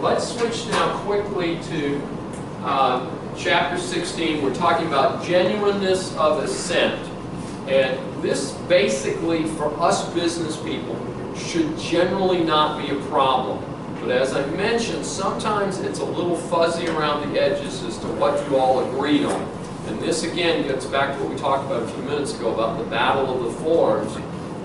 let's switch now quickly to Chapter 16. We're talking about genuineness of assent. And this basically, for us business people, should generally not be a problem. But as I mentioned, sometimes it's a little fuzzy around the edges as to what you all agreed on. And this again gets back to what we talked about a few minutes ago about the battle of the forms,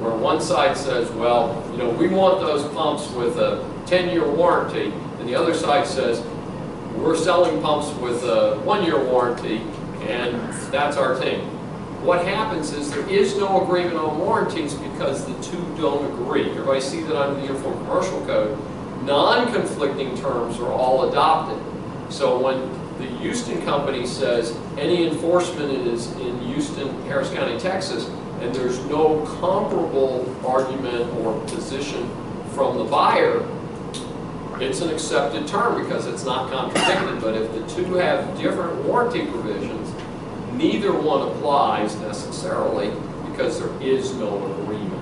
where one side says, well, you know, we want those pumps with a 10-year warranty, and the other side says, we're selling pumps with a 1-year warranty, and that's our thing. What happens is there is no agreement on warranties because the two don't agree. Everybody see that under the Uniform Commercial Code, non-conflicting terms are all adopted. So when the Houston company says any enforcement is in Houston, Harris County, Texas, and there's no comparable argument or position from the buyer, it's an accepted term because it's not contradicted. But if the two have different warranty provisions, neither one applies necessarily because there is no agreement.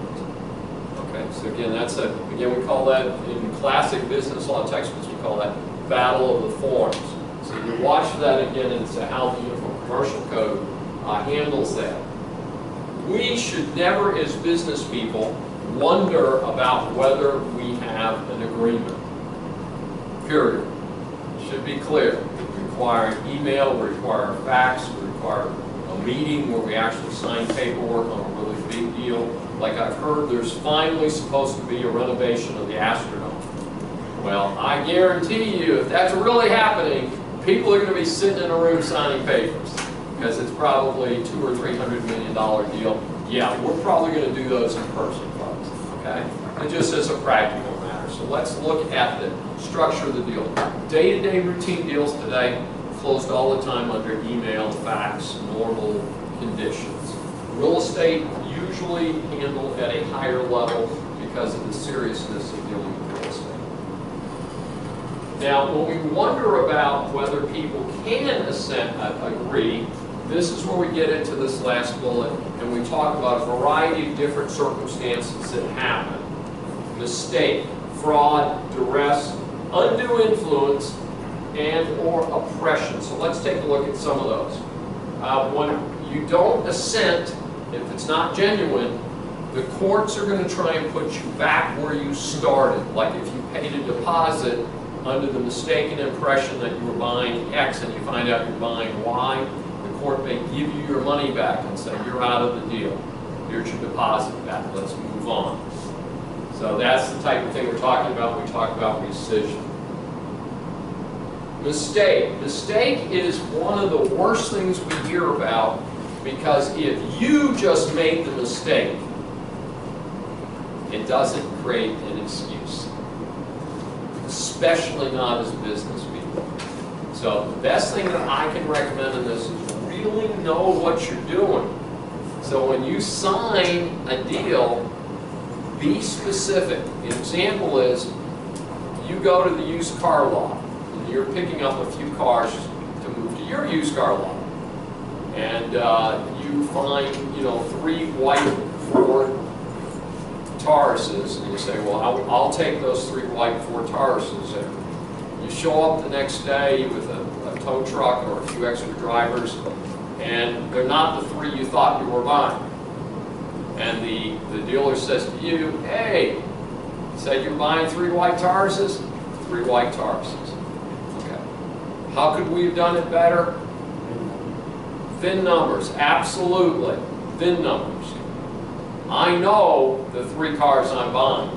Okay, so again, again we call that in classic business law textbooks, we call that battle of the forms. So you watch that again and say how the Uniform Commercial Code handles that. We should never, as business people, wonder about whether we have an agreement. Period. It should be clear. We require an email, we require a fax, we require a meeting where we actually sign paperwork on a really big deal. Like I've heard, there's finally supposed to be a renovation of the Astrodome. Well, I guarantee you, if that's really happening, people are going to be sitting in a room signing papers because it's probably $200 or $300 million deal. Yeah, we're probably going to do those in person, folks. Okay? And just as a practical matter. So let's look at the structure of the deal. Day-to-day routine deals today closed all the time under email, fax, normal conditions. Real estate usually handled at a higher level because of the seriousness of dealing with real estate. Now, when we wonder about whether people can agree, this is where we get into this last bullet, and we talk about a variety of different circumstances that happen. Mistake, fraud, duress, undue influence, and or oppression. So let's take a look at some of those. When you don't assent, if it's not genuine, the courts are going to try and put you back where you started. Like if you paid a deposit under the mistaken impression that you were buying X and you find out you're buying Y, the court may give you your money back and say, you're out of the deal. Here's your deposit back. Let's move on. So that's the type of thing we're talking about when we talk about rescission. Mistake. Mistake is one of the worst things we hear about because if you just made the mistake, it doesn't create an excuse. Especially not as business people. So the best thing that I can recommend in this is really know what you're doing. So when you sign a deal, be specific. An example is you go to the used car lot and you're picking up a few cars to move to your used car lot. And you find, 3 white Ford Tauruses, and you say, well, I'll take those 3 white Ford Tauruses. And you show up the next day with a tow truck or a few extra drivers, and they're not the 3 you thought you were buying. And the dealer says to you, hey, you said you're buying 3 white Tauruses? 3 white Tauruses. Okay. How could we have done it better? Thin numbers, absolutely. Thin numbers. I know the 3 cars I'm buying.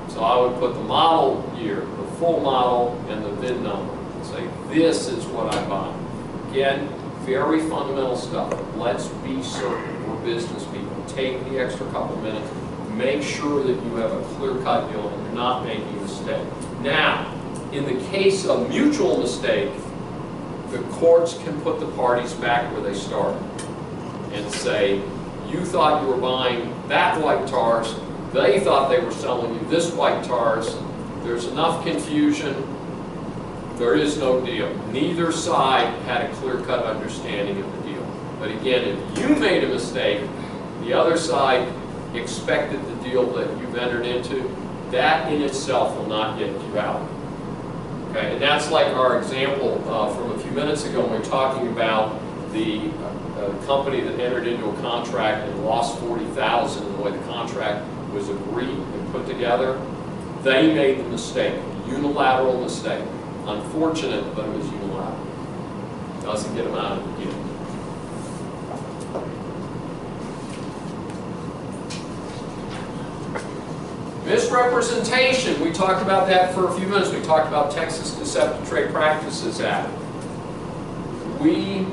So I would put the model year, the full model, and the VIN number. And say, this is what I'm buying. Again, very fundamental stuff. Let's be certain. We're business people. Take the extra couple minutes. Make sure that you have a clear-cut deal and you're not making a mistake. Now, in the case of mutual mistake, the courts can put the parties back where they started and say, you thought you were buying that white Taurus, they thought they were selling you this white Taurus, there's enough confusion, there is no deal. Neither side had a clear-cut understanding of the deal. But again, if you made a mistake, the other side expected the deal that you've entered into, that in itself will not get you out. Okay, and that's like our example from a few minutes ago when we were talking about the company that entered into a contract and lost $40,000 in the way the contract was agreed and put together. They made the mistake, unilateral mistake. Unfortunate, but it was unilateral. Doesn't get them out of the deal. Misrepresentation, we talked about that for a few minutes. We talked about Texas Deceptive Trade Practices Act. We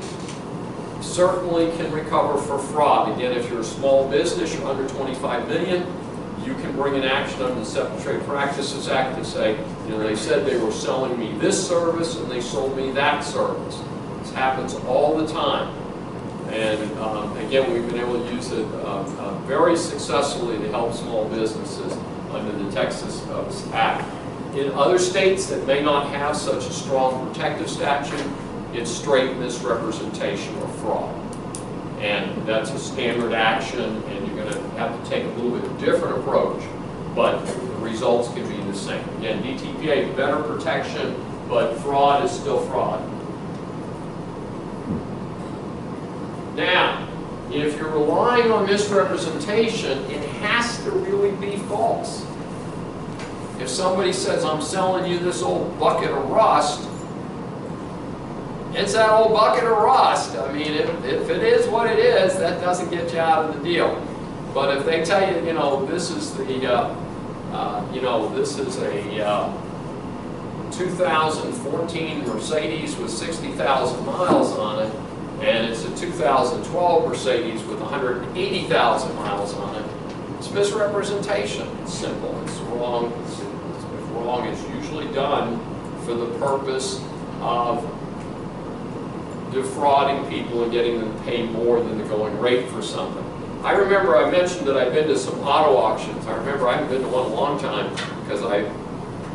certainly can recover for fraud. Again, if you're a small business, you're under 25 million, you can bring an action under the Deceptive Trade Practices Act to say, you know, they said they were selling me this service and they sold me that service. This happens all the time. And again, we've been able to use it very successfully to help small businesses under the Texas Act. In other states that may not have such a strong protective statute, it's straight misrepresentation or fraud. And that's a standard action, and you're going to have to take a little bit different approach, but the results can be the same. Again, DTPA, better protection, but fraud is still fraud. Now, if you're relying on misrepresentation, it has to really be false. If somebody says, I'm selling you this old bucket of rust, it's that old bucket of rust. I mean, if it is what it is, that doesn't get you out of the deal. But if they tell you, you know, this is the, this is a 2014 Mercedes with 60,000 miles on it, and it's a 2012 Mercedes with 180,000 miles on it, it's misrepresentation. It's simple. It's wrong. It's wrong. It's usually done for the purpose of defrauding people and getting them to pay more than the going rate for something. I remember I mentioned that I've been to some auto auctions. I remember I haven't been to one in a long time because I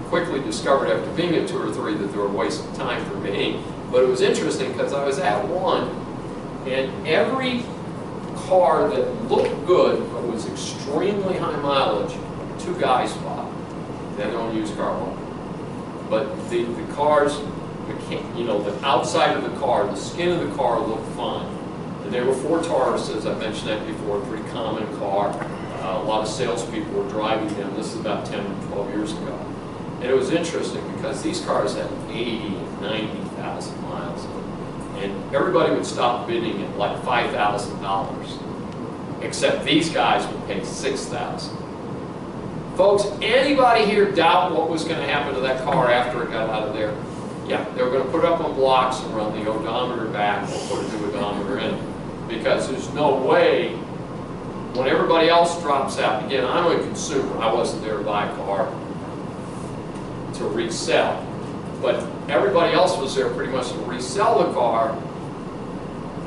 quickly discovered after being at 2 or 3 that they were a waste of time for me. But it was interesting because I was at one, and every car that looked good but was extremely high mileage, 2 guys bought. They don't use car market. But the cars, you know, the outside of the car, the skin of the car looked fine. And they were Ford Taurus, as I mentioned that before, a pretty common car. A lot of salespeople were driving them. This is about 10 or 12 years ago. And it was interesting because these cars had 80 and 90,000 miles. And everybody would stop bidding at like $5,000. Except these guys would pay $6,000. Folks, anybody here doubt what was going to happen to that car after it got out of there? Yeah, they were going to put it up on blocks and run the odometer back or put a new odometer in. Because there's no way, when everybody else drops out, again, I'm a consumer. I wasn't there to buy a car to resell. But everybody else was there pretty much to resell the car.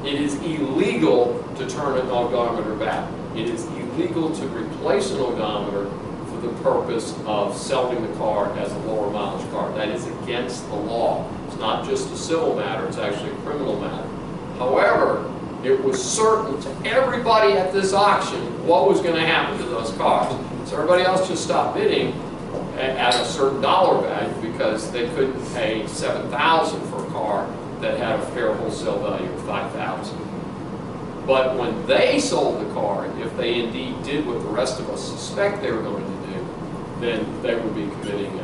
It is illegal to turn an odometer back. It is illegal to replace an odometer for the purpose of selling the car as a lower mileage car. That is against the law. It's not just a civil matter, it's actually a criminal matter. However, it was certain to everybody at this auction what was going to happen to those cars. So everybody else just stopped bidding at a certain dollar value because they couldn't pay $7,000 for a car that had a fair wholesale value of $5,000. But when they sold the car, if they indeed did what the rest of us suspect they were going to do, then they would be committing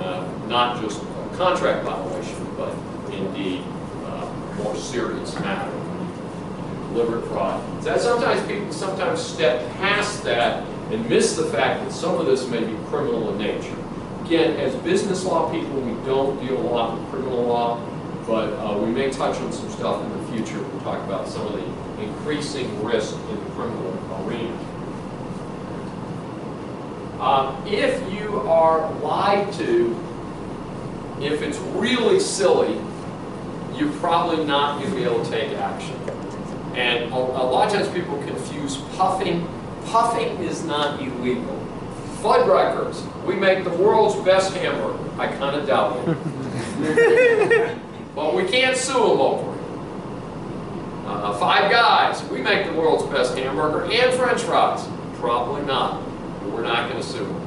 not just a contract violation, but indeed a more serious matter, deliberate fraud. So that sometimes people step past that and miss the fact that some of this may be criminal in nature. Again, as business law people, we don't deal a lot with criminal law, but we may touch on some stuff in the future. We'll talk about some of the increasing risk in the criminal arena. If you are lied to, if it's really silly, you're probably not going to be able to take action. And a lot of times people confuse puffing. Puffing is not illegal. Fuddruckers, we make the world's best hamburger. I kind of doubt it. But we can't sue them over it. Five Guys, we make the world's best hamburger and French fries. Probably not. But we're not going to sue them.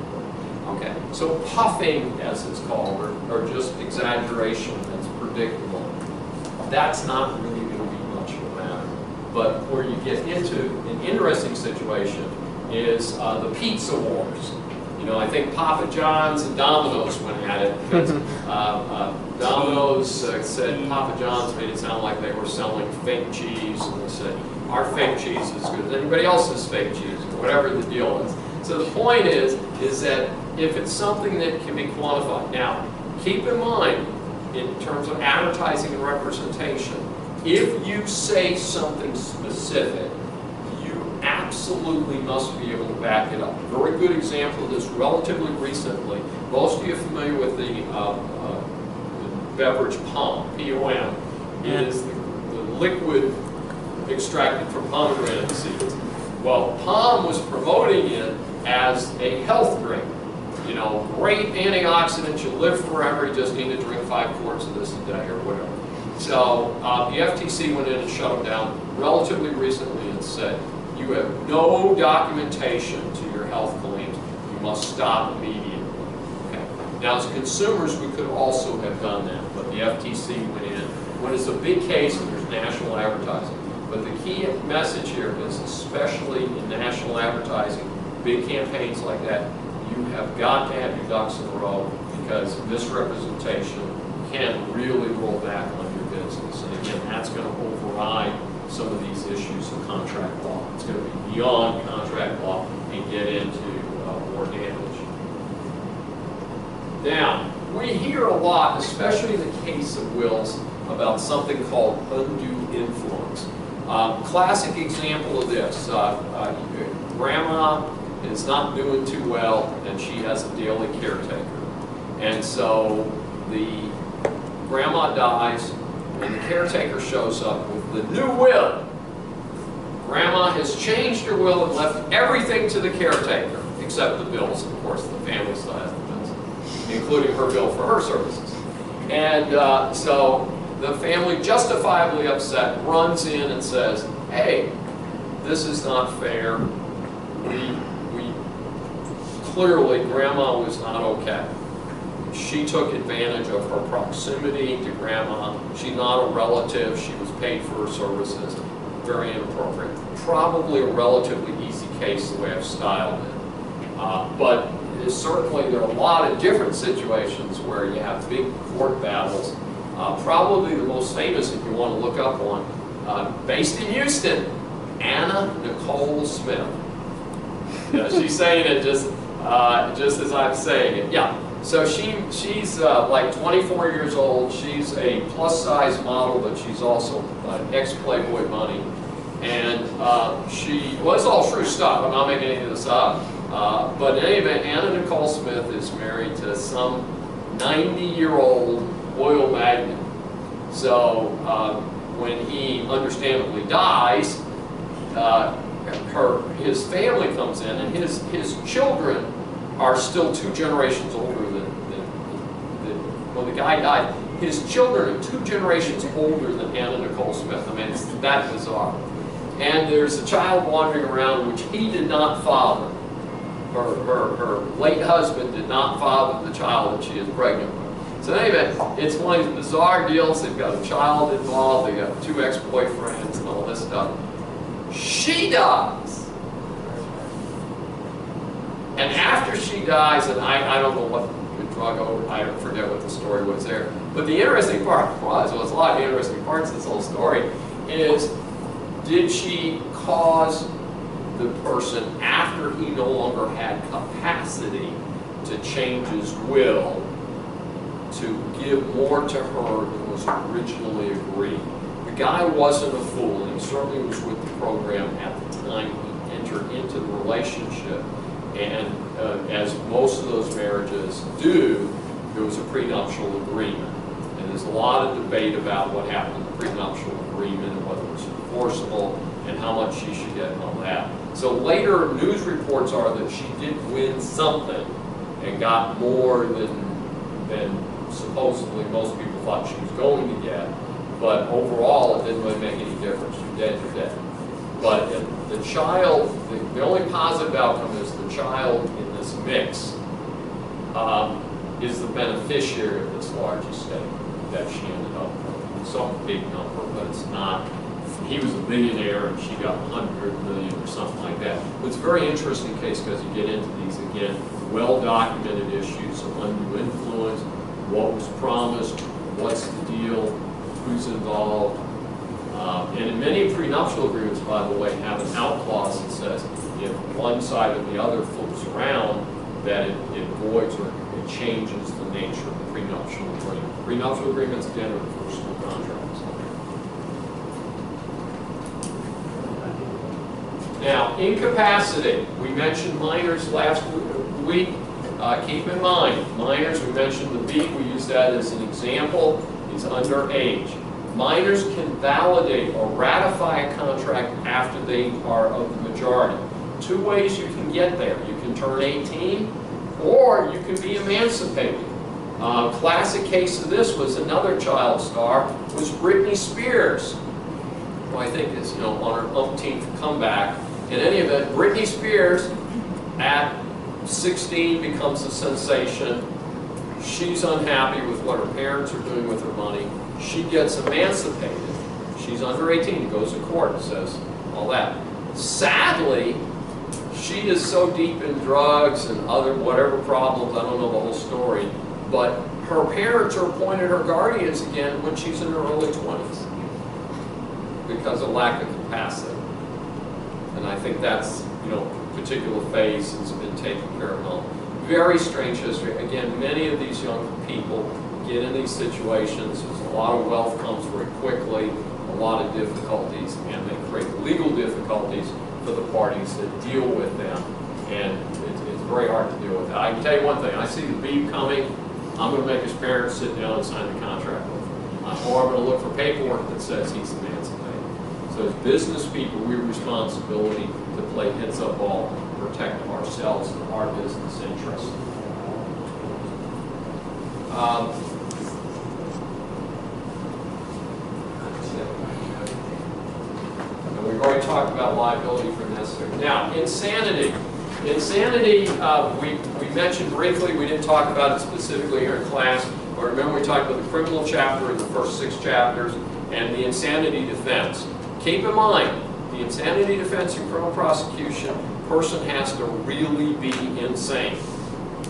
Okay, so puffing, as it's called, or just exaggeration that's predictable, that's not really going to be much of a matter. But where you get into an interesting situation is the pizza wars. You know, I think Papa John's and Domino's went at it because Domino's said Papa John's made it sound like they were selling fake cheese, and they said, our fake cheese is as good as anybody else's fake cheese, or whatever the deal is. So the point is that if it's something that can be quantified, now, keep in mind, in terms of advertising and representation, if you say something specific, you absolutely must be able to back it up. A very good example of this relatively recently, most of you are familiar with the beverage POM, P-O-M, is the liquid extracted from pomegranate seeds. Well, POM was promoting it as a health drink. You know, great antioxidants, you live forever, you just need to drink 5 quarts of this a day or whatever. So the FTC went in and shut them down relatively recently and said, you have no documentation to your health claims, you must stop immediately. Okay. Now as consumers, we could also have done that, but the FTC went in. When it's a big case and there's national advertising. But the key message here is, especially in national advertising, big campaigns like that, you have got to have your ducks in a row, because misrepresentation can really roll back on your business. And again, that's going to override some of these issues of contract law. It's going to be beyond contract law and get into more damage. Now, we hear a lot, especially in the case of wills, about something called undue influence. Classic example of this, grandma is not doing too well and she has a daily caretaker. And so the grandma dies and the caretaker shows up with the new will. Grandma has changed her will and left everything to the caretaker, except the bills, of course, the family still has the bills, including her bill for her services. And so the family, justifiably upset, runs in and says, hey, this is not fair. Clearly, grandma was not okay. She took advantage of her proximity to grandma. She's not a relative. She was paid for her services. Very inappropriate. Probably a relatively easy case the way I've styled it. But certainly there are a lot of different situations where you have big court battles. Probably the most famous, if you want to look up one, based in Houston, Anna Nicole Smith. Yeah, she's saying it just as I'm saying it. Yeah. So she's like 24 years old. She's a plus-size model, but she's also ex-Playboy bunny. And well, it's all true stuff. I'm not making any of this up. But in any event, Anna Nicole Smith is married to some 90-year-old oil magnate. So when he understandably dies, his family comes in, and his children are still 2 generations older than when the guy died. His children are 2 generations older than Anna Nicole Smith. I mean, it's that bizarre. And there's a child wandering around which he did not father. Her late husband did not father the child that she is pregnant with. So anyway, it's one of these bizarre deals. They've got a child involved. They got 2 ex-boyfriends and all this stuff. She dies. And after she dies, and I don't know what the drug over, I forget what the story was there. But the interesting part was, well, there's a lot of interesting parts of this whole story, is did she cause the person, after he no longer had capacity to change his will, to give more to her than was originally agreed? The guy wasn't a fool, and he certainly was with the program at the time he entered into the relationship. And as most of those marriages do, there was a prenuptial agreement. And there's a lot of debate about what happened in the prenuptial agreement and whether it was enforceable and how much she should get and all that. So later news reports are that she did win something and got more than supposedly most people thought she was going to get. But overall, it didn't really make any difference. You're dead, you're dead. But the child, the only positive outcome is the child in this mix is the beneficiary of this large estate that she ended up with. Some big number, but it's not. He was a millionaire and she got 100 million or something like that. It's a very interesting case because you get into these, again, well-documented issues of undue influence, what was promised, what's the deal, who's involved. And in many prenuptial agreements, by the way, have an out clause that says if one side or the other flips around, that it voids or it changes the nature of the prenuptial agreement. Prenuptial agreements, again, are personal contracts. Now, incapacity. We mentioned minors last week. Keep in mind, minors, we mentioned the B, we use that as an example, is underage. Minors can validate or ratify a contract after they are of the majority. Two ways you can get there. You can turn 18, or you can be emancipated. Classic case of this was another child star, was Britney Spears, who I think is, on her umpteenth comeback. In any event, Britney Spears at 16 becomes a sensation. She's unhappy with what her parents are doing with her money. She gets emancipated. She's under 18, goes to court and says all that. Sadly, she is so deep in drugs and other whatever problems, I don't know the whole story, but her parents are appointed her guardians again when she's in her early 20s because of lack of capacity. And I think that's, particular phase has been taken care of now. Very strange history. Again, many of these young people get in these situations. There's a lot of wealth comes very quickly, a lot of difficulties, and they create legal difficulties for the parties that deal with them. And it's very hard to deal with that. I can tell you one thing. I see the beep coming. I'm going to make his parents sit down and sign the contract with him. Or I'm going to look for paperwork that says he's emancipated. So as business people, we have responsibility to play heads-up ball and protect ourselves and our business interests. And we've already talked about liability for necessary. Now, insanity. Insanity, we mentioned briefly, we didn't talk about it specifically here in class, but remember we talked about the criminal chapter in the first 6 chapters and the insanity defense. Keep in mind, the insanity defense in criminal prosecution, person has to really be insane.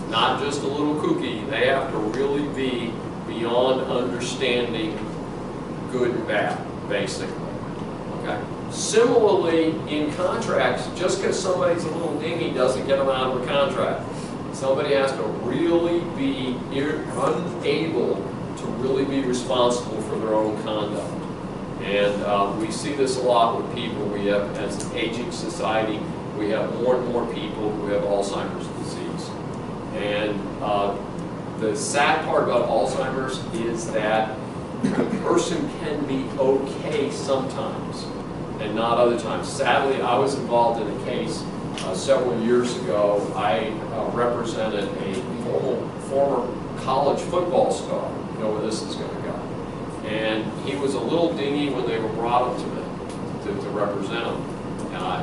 Not just a little kooky, they have to really be beyond understanding good and bad, basically. Okay? Similarly, in contracts, just because somebody's a little dingy doesn't get them out of a contract. Somebody has to really be unable to really be responsible for their own conduct. And we see this a lot with people. We have, as an aging society, we have more and more people who have Alzheimer's disease. And the sad part about Alzheimer's is that the person can be okay sometimes and not other times. Sadly, I was involved in a case several years ago. I represented a former college football star. You know where this is going to go. And he was a little dingy when they were brought up to me to represent him.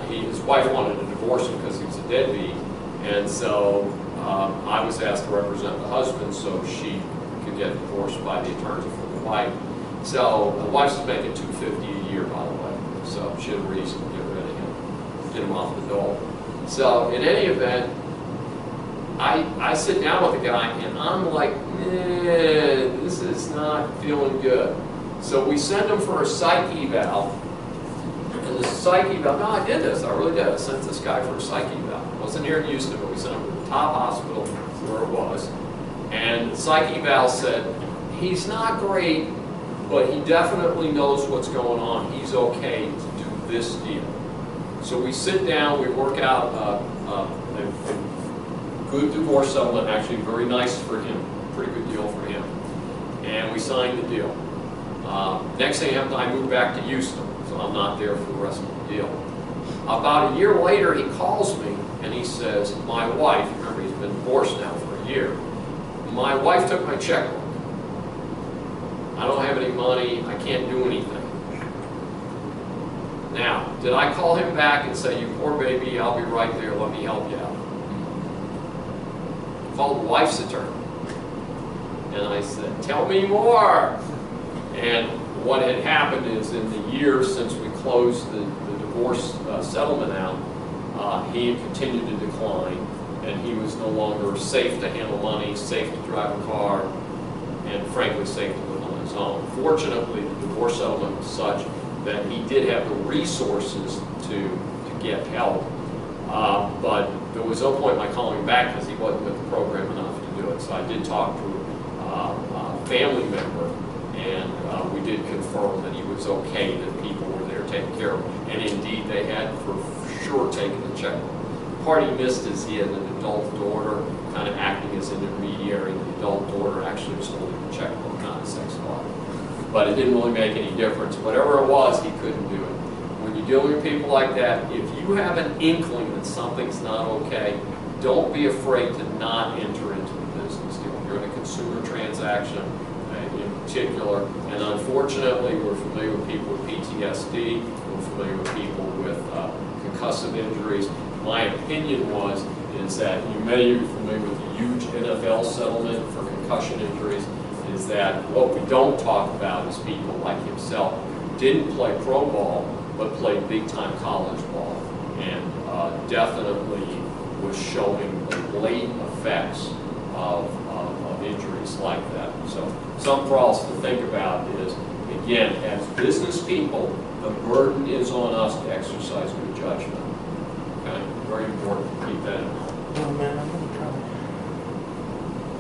His wife wanted to divorce him because he was a deadbeat. And so I was asked to represent the husband so she could get divorced by the attorney for the wife. So the wife was making $250 a year, by the way. So she had a reason to get rid of him, get him off the dole. So in any event, I sit down with the guy and I'm like, this is not feeling good. So we send him for a psych eval. And the psych eval, no, I did this, I really did. I sent this guy for a psych eval. It wasn't here in Houston, but we sent him to the top hospital where it was. And the psych eval said, he's not great, but he definitely knows what's going on. He's okay to do this deal. So we sit down, we work out a good divorce settlement, actually very nice for him, pretty good deal for him. And we signed the deal. Next thing happened, I moved back to Houston, so I'm not there for the rest of the deal. About a year later, he calls me and he says, my wife, remember he's been divorced now for a year, my wife took my checkbook. I don't have any money, I can't do anything. Now, did I call him back and say, you poor baby, I'll be right there, let me help you out? called the wife's attorney. And I said, tell me more. And what had happened is in the year since we closed the divorce settlement out, he had continued to decline, and he was no longer safe to handle money, safe to drive a car, and frankly safe to live on his own. Fortunately, the divorce settlement was such that he did have the resources to get help, but there was no point in my calling him back because he wasn't with the program enough to do it. So I did talk to a family member, and we did confirm that he was okay, that people were there taking care of him. And indeed, they had for sure taken the checkbook. The part he missed is he had an adult daughter kind of acting as intermediary. The adult daughter actually was holding the checkbook, not a sex father. But it didn't really make any difference. Whatever it was, he couldn't do it. When you're dealing with people like that, if you have an inkling that something's not okay, don't be afraid to not enter into the business deal. If you're in a consumer transaction in particular, and unfortunately we're familiar with people with PTSD, we're familiar with people with concussive injuries. My opinion is that you may be familiar with the huge NFL settlement for concussion injuries, is that what we don't talk about is people like himself who didn't play pro ball but played big-time college ball, and definitely was showing the blatant effects of injuries like that. So something for us to think about is, again, as business people, the burden is on us to exercise good judgment. Okay? Very important to keep that in mind. Well, man, I'm going to try to